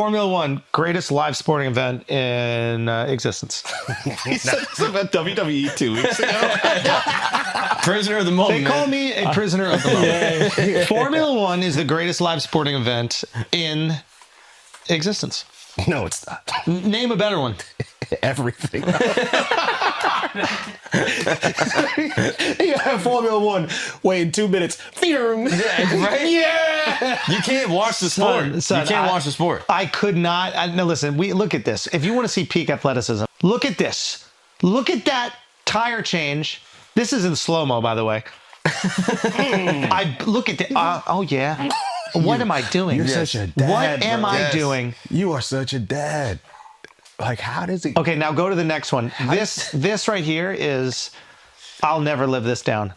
Formula One, greatest live sporting event in existence. He said this about WWE 2 weeks ago. Prisoner of the moment. They call me a prisoner of the moment. Formula One is the greatest live sporting event in existence. No, it's not. Name a better one. Everything. You have Formula One wait in 2 minutes. Right? Yeah. You can't watch the sport. Son, you can't watch the sport. I could not. No, listen, look at this. If you want to see peak athleticism, look at this. Look at that tire change. This is in slow-mo, by the way. I look at that. Oh, yeah. What am I doing? You're such a dad. What am I doing? You are such a dad. Like, how does he? Okay, now go to the next one. This right here is, I'll never live this down.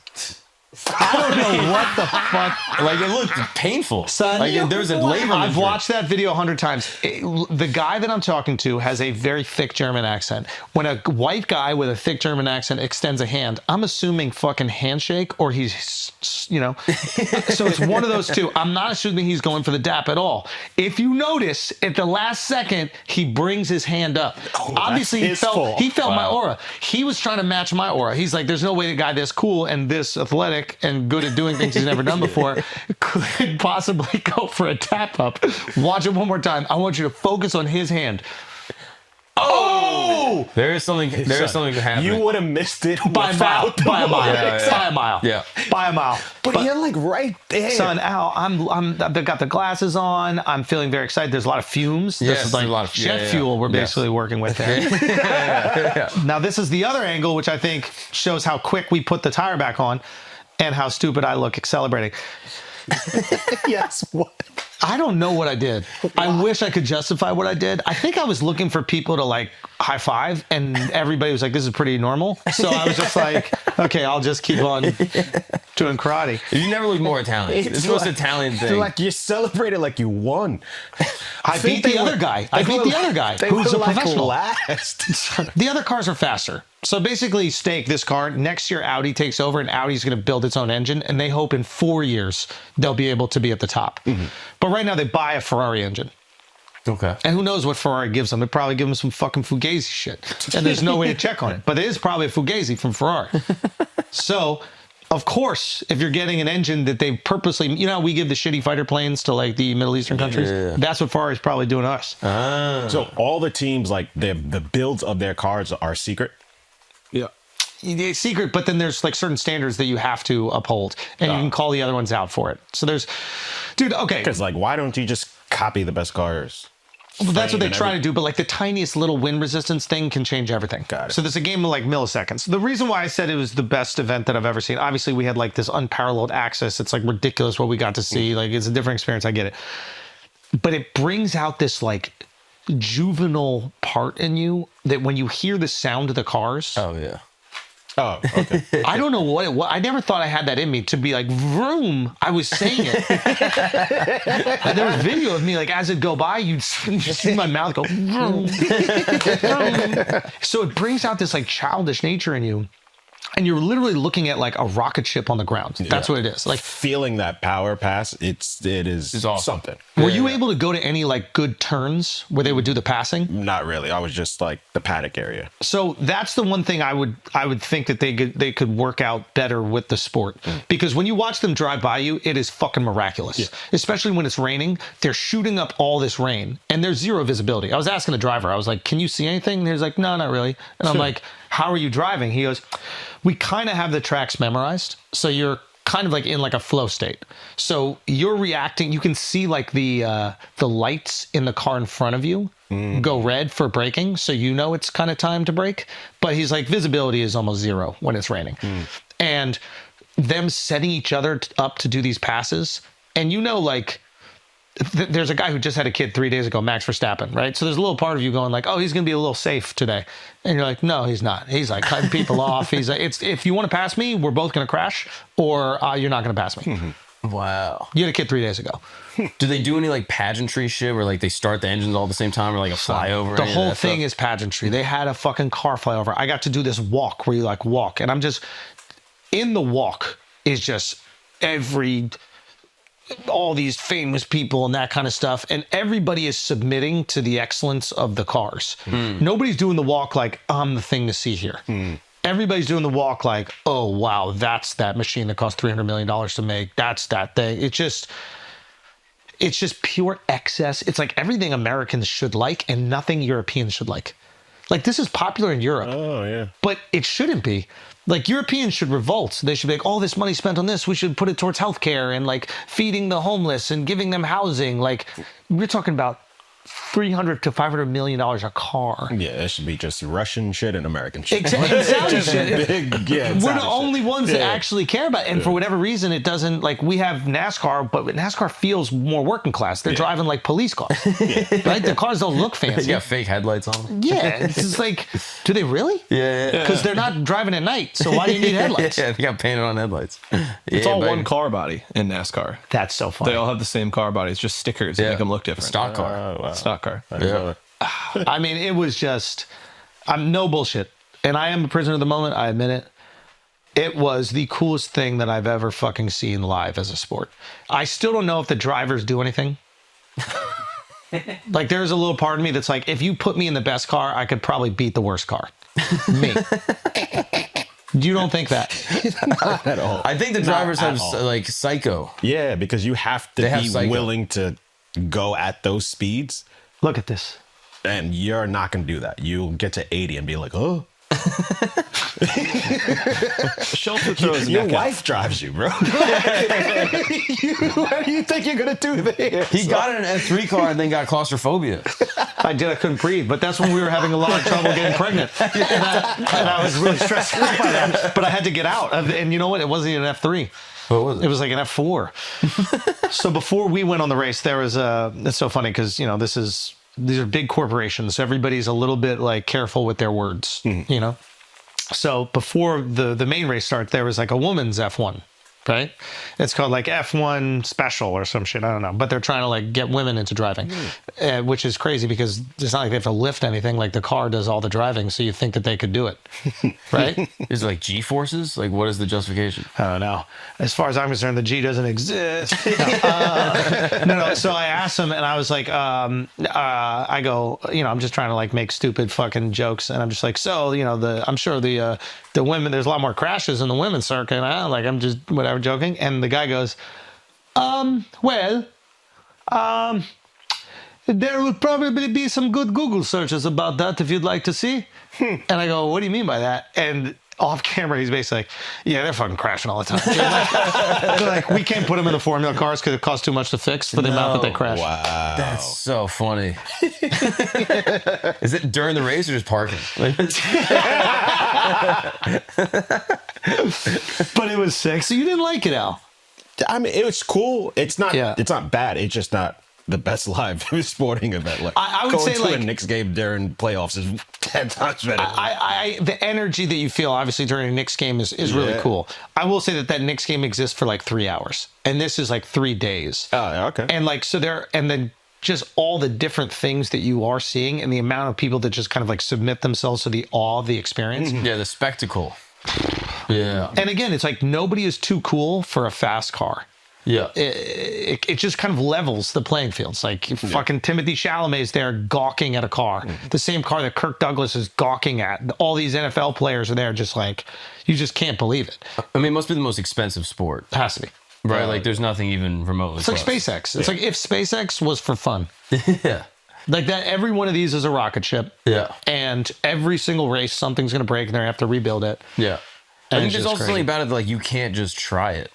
I don't know what the fuck. Like, it looked painful. Son, like, there's a labor. I've watched that video 100 times. The guy that I'm talking to has a very thick German accent. When a white guy with a thick German accent extends a hand, I'm assuming fucking handshake or he's, you know. So it's one of those two. I'm not assuming he's going for the dap at all. If you notice, at the last second, he brings his hand up. Obviously, he felt my aura. He was trying to match my aura. He's like, there's no way a guy this cool and this athletic and good at doing things he's never done before could possibly go for a tap up. Watch it one more time. I want you to focus on his hand. Oh! There is something happening. You would have missed it by a mile. By a mile. Yeah. By a mile. Yeah. By a mile. But you're like right there. Son, Al, I've got the glasses on. I'm feeling very excited. There's a lot of fumes. Yes, This is like a lot of jet fuel we're basically working with there. Now, this is the other angle, which I think shows how quick we put the tire back on and how stupid I look accelerating. Yes. What? I don't know what I did. I wish I could justify what I did. I think I was looking for people to like high five, and everybody was like, this is pretty normal. So I was just like, okay, I'll just keep on doing karate. You never look more Italian. It's the most Italian thing. Like you celebrated like you won. I beat the other guy. Who's a professional. Last. The other cars are faster. So basically, stake this car. Next year, Audi takes over, and Audi's going to build its own engine, and they hope in 4 years they'll be able to be at the top. Mm-hmm. But right now, they buy a Ferrari engine. Okay. And who knows what Ferrari gives them? They probably give them some fucking Fugazi shit. And there's no way to check on it. But it is probably a Fugazi from Ferrari. So, of course, if you're getting an engine that they purposely, you know how we give the shitty fighter planes to like the Middle Eastern countries? Yeah. That's what Ferrari's probably doing to us. So all the teams, like the builds of their cars are secret? Yeah. It's secret, but then there's like certain standards that you have to uphold, and you can call the other ones out for it. So there's, dude, okay. Because like, why don't you just copy the best cars? Well, that's what they try to do, but like the tiniest little wind resistance thing can change everything. Got it. So there's a game of like milliseconds. The reason why I said it was the best event that I've ever seen, obviously we had like this unparalleled access. It's like ridiculous what we got to see. Like it's a different experience. I get it. But it brings out this like juvenile part in you that when you hear the sound of the cars. Oh, yeah. Oh, okay. I don't know what it was. I never thought I had that in me to be like, vroom. I was saying it. And there was video of me, like, as it go by, you'd see my mouth go, vroom. So it brings out this, like, childish nature in you. And you're literally looking at, like, a rocket ship on the ground. That's what it is. Like, feeling that power pass, it is awesome. Something. Were you able to go to any, like, good turns where they would do the passing? Not really. I was just, like, the paddock area. So that's the one thing I would think that they could work out better with the sport. Because when you watch them drive by you, it is fucking miraculous. Yeah. Especially when it's raining. They're shooting up all this rain, and there's zero visibility. I was asking the driver, I was like, can you see anything? And he was like, no, not really. And I'm like, how are you driving? He goes, we kind of have the tracks memorized. So you're kind of like in like a flow state. So you're reacting. You can see like the lights in the car in front of you go red for braking. So you know it's kind of time to brake. But he's like, visibility is almost zero when it's raining. And them setting each other up to do these passes. And you know, like, there's a guy who just had a kid 3 days ago, Max Verstappen, right? So there's a little part of you going like, oh, he's going to be a little safe today. And you're like, no, he's not. He's like cutting people off. He's like, if you want to pass me, we're both going to crash, or you're not going to pass me. Wow. You had a kid 3 days ago. Do they do any like pageantry shit where like they start the engines all at the same time, or like a flyover? The whole thing is pageantry. They had a fucking car flyover. I got to do this walk where you like walk, and I'm just in the walk is just every all these famous people and that kind of stuff, and everybody is submitting to the excellence of the cars. Nobody's doing the walk like, I'm the thing to see here. Everybody's doing the walk like, oh wow, that's that machine that cost $300 million to make. That's that thing. It's just pure excess. It's like everything Americans should like and nothing Europeans should like. Like, this is popular in Europe. Oh, yeah. But it shouldn't be. Like, Europeans should revolt. They should be like, all this money spent on this, we should put it towards healthcare and like feeding the homeless and giving them housing. Like, we're talking about $300 to $500 million a car. Yeah, it should be just Russian shit and American shit. Exactly. We're We're the only ones that actually care about it. And for whatever reason, it doesn't, like, we have NASCAR, but NASCAR feels more working class. They're driving like police cars. Right? The cars don't look fancy. They got fake headlights on them. Yeah. It's just like, do they really? Yeah. Because they're not driving at night. So why do you need headlights? Yeah, they got painted on headlights. It's all one car body in NASCAR. That's so funny. They all have the same car body. It's just stickers that make them look different. Stock car. Wow. Stock car. Yeah. I mean, it was just, I'm no bullshit. And I am a prisoner of the moment. I admit it. It was the coolest thing that I've ever fucking seen live as a sport. I still don't know if the drivers do anything. Like, there's a little part of me that's like, if you put me in the best car, I could probably beat the worst car. Me. You don't think that? Not at all. I think the drivers Not have at all. like psycho. Yeah, because you have to They have be psycho. willing to go at those speeds, Look at this. and you're not going to do that. You'll get to 80 and be like, oh. Shelter throws Your neck out. wife drives you, bro. What do you think you're going to do there? He got in an F3 car and then got claustrophobia. I couldn't breathe, but that's when we were having a lot of trouble getting pregnant. And I was really stressed out by that. But I had to get out. And you know what? It wasn't even an F3. What was It was like an F4. So before we went on the race, there was it's so funny because, you know, these are big corporations. So everybody's a little bit like careful with their words, you know? So before the main race starts, there was like a woman's F1, right? It's called like F1 special or some shit. I don't know. But they're trying to like get women into driving, which is crazy because it's not like they have to lift anything. Like, the car does all the driving. So you think that they could do it, right? Is it like G forces? Like, what is the justification? I don't know. As far as I'm concerned, the G doesn't exist. No. So I asked him, and I was like, I go, you know, I'm just trying to like make stupid fucking jokes, and I'm just like, so, you know, I'm sure the women, there's a lot more crashes in the women's circuit. And like, I'm just whatever joking, and the guy goes, there will probably be some good Google searches about that if you'd like to see. And I go, what do you mean by that? And off camera, he's basically like, yeah, they're fucking crashing all the time. They're like, we can't put them in the Formula cars because it costs too much to fix for the amount that they crash. Wow. That's so funny. Is it during the race or just parking? Like, But it was sick. So you didn't like it, Al? I mean, it was cool. It's not. Yeah. It's not bad. It's just not the best live sporting event. Like, I would going say, to like, a Knicks game during playoffs is 10 times better. The energy that you feel obviously during a Knicks game is really cool. I will say that Knicks game exists for like 3 hours, and this is like 3 days. Oh, okay. And like, so and then just all the different things that you are seeing, and the amount of people that just kind of like submit themselves to the awe of the experience. yeah, the spectacle. Yeah. And again, it's like nobody is too cool for a fast car. Yeah. It just kind of levels the playing field. It's like fucking Timothy Chalamet's there gawking at a car. The same car that Kirk Douglas is gawking at. All these NFL players are there just like, you just can't believe it. I mean, it must be the most expensive sport. It has to be. Right? Like, there's nothing even remotely It's like close. SpaceX. It's like if SpaceX was for fun. Yeah. Like that, every one of these is a rocket ship. Yeah. And every single race, something's going to break and they're going to have to rebuild it. Yeah. I And think it's there's just also crazy. something about it that, like, you can't just try it.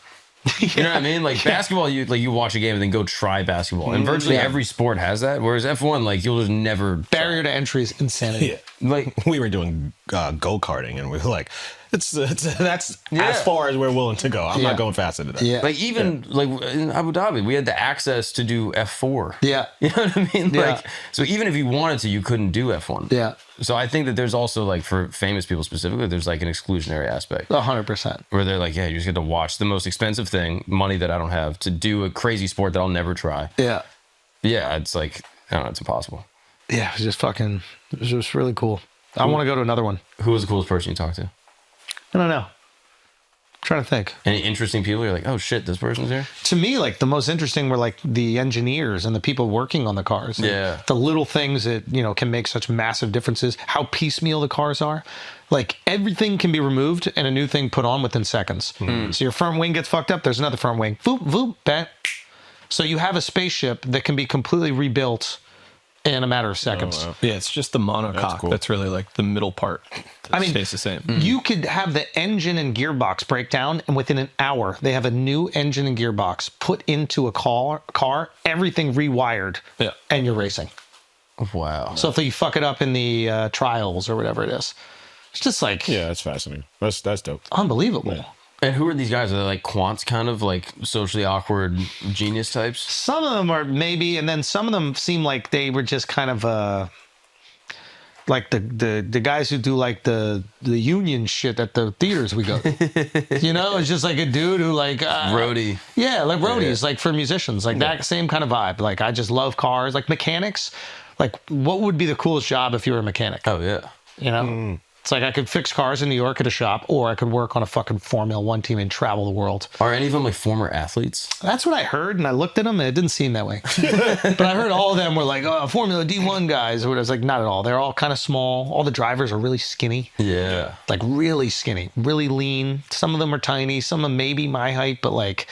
You know what I mean? Like, basketball, you watch a game and then go try basketball. And virtually every sport has that. Whereas F1, like, you'll just never... Barrier to entry is insanity. Like, We were doing go-karting, and we were like, that's Yeah. as far as we're willing to go. I'm Yeah. not going faster than that. Yeah. like even like in Abu Dhabi, we had the access to do F4. Yeah. You know what I mean? Yeah. Like, so even if you wanted to, you couldn't do F1. Yeah. So I think that there's also, like, for famous people specifically, there's like an exclusionary aspect 100%. where they're like, yeah, you just get to watch the most expensive thing, money that I don't have, to do a crazy sport that I'll never try. Yeah. Yeah, it's like, I don't know, it's impossible. Yeah. It was just really cool. I want to go to another one. Who was the coolest person you talked to? I don't know. trying to think. Any interesting people? You're like, oh shit, this person's here. To me, like the most interesting were like the engineers and the people working on the cars. Yeah. The little things that, can make such massive differences. How piecemeal the cars are. Like everything can be removed and a new thing put on within seconds. So your front wing gets fucked up. There's another front wing. Voop, voop, bang. So you have a spaceship that can be completely rebuilt in a matter of seconds. Oh, wow. Yeah, it's just the monocoque that's really like the middle part. Stays the same. You could have the engine and gearbox break down, and within an hour, they have a new engine and gearbox put into a car, everything rewired, and you're racing. Wow. So if you fuck it up in the trials or whatever it is, it's just like... Yeah, that's fascinating. That's dope. Unbelievable. Yeah. And who are these guys? Are they like quants, kind of like socially awkward genius types? Some of them are maybe, and then some of them seem like they were just kind of like the guys who do like the union shit at the theaters we go to. It's just like a dude who like roadie. Yeah, like roadies, like for musicians, like that same kind of vibe. Like I just love cars, like mechanics. Like what would be the coolest job if you were a mechanic? Oh yeah. It's like I could fix cars in New York at a shop, or I could work on a fucking Formula One team and travel the world. Are any of them like former athletes? That's what I heard, and I looked at them, and it didn't seem that way. But I heard all of them were like, Formula D1 guys, or whatever. I was like, not at all. They're all kind of small. All the drivers are really skinny. Yeah. Like really skinny, really lean. Some of them are tiny. Some of them maybe my height, but like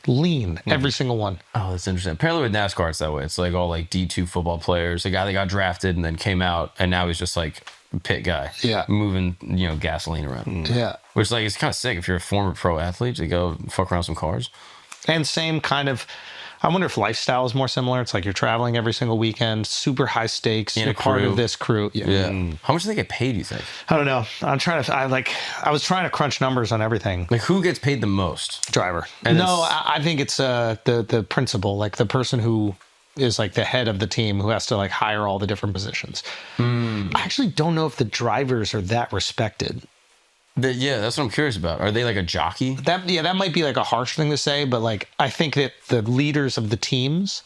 lean, every single one. Oh, that's interesting. Apparently with NASCAR, it's that way. It's like all like D2 football players. A guy that got drafted and then came out, and now he's just like pit guy, moving gasoline around, which like it's kind of sick if you're a former pro athlete to go fuck around some cars. And same kind of, I wonder if lifestyle is more similar. It's like you're traveling every single weekend, super high stakes, you're part of this crew. How much do they get paid, you think? I don't know. I was trying to crunch numbers on everything. Like who gets paid the most? Driver. And no, I think it's the principal, like the person who is like the head of the team who has to like hire all the different positions. I actually don't know if the drivers are that respected. That's what I'm curious about. Are they like a jockey? That might be like a harsh thing to say, but like I think that the leaders of the teams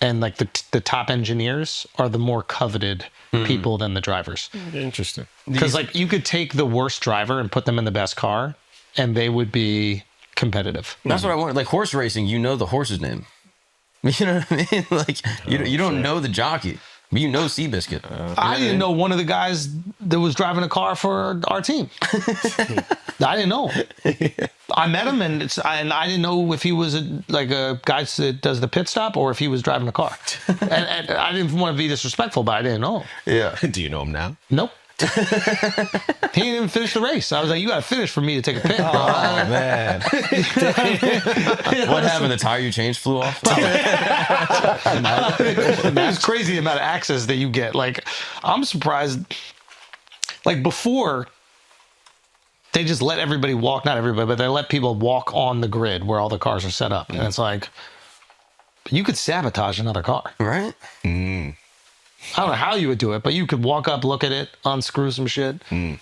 and like the top engineers are the more coveted people than the drivers. Interesting. Because like you could take the worst driver and put them in the best car, and they would be competitive. That's what I want. Like horse racing, the horse's name. You know what I mean? Like you don't know the jockey, but you know Seabiscuit. I didn't know one of the guys that was driving a car for our team. I didn't know him. I met him, and I didn't know if he was like a guy that does the pit stop or if he was driving a car. and I didn't want to be disrespectful, but I didn't know him. Yeah. Do you know him now? Nope. He didn't even finish the race. I was like, you got to finish for me to take a pit. Oh, man. What happened? The tire you changed flew off? It's crazy the amount of access that you get. Like, I'm surprised. Like, before, they just let everybody walk. Not everybody, but they let people walk on the grid where all the cars are set up. And it's like, you could sabotage another car. Right? I don't know how you would do it, but you could walk up, look at it, unscrew some shit.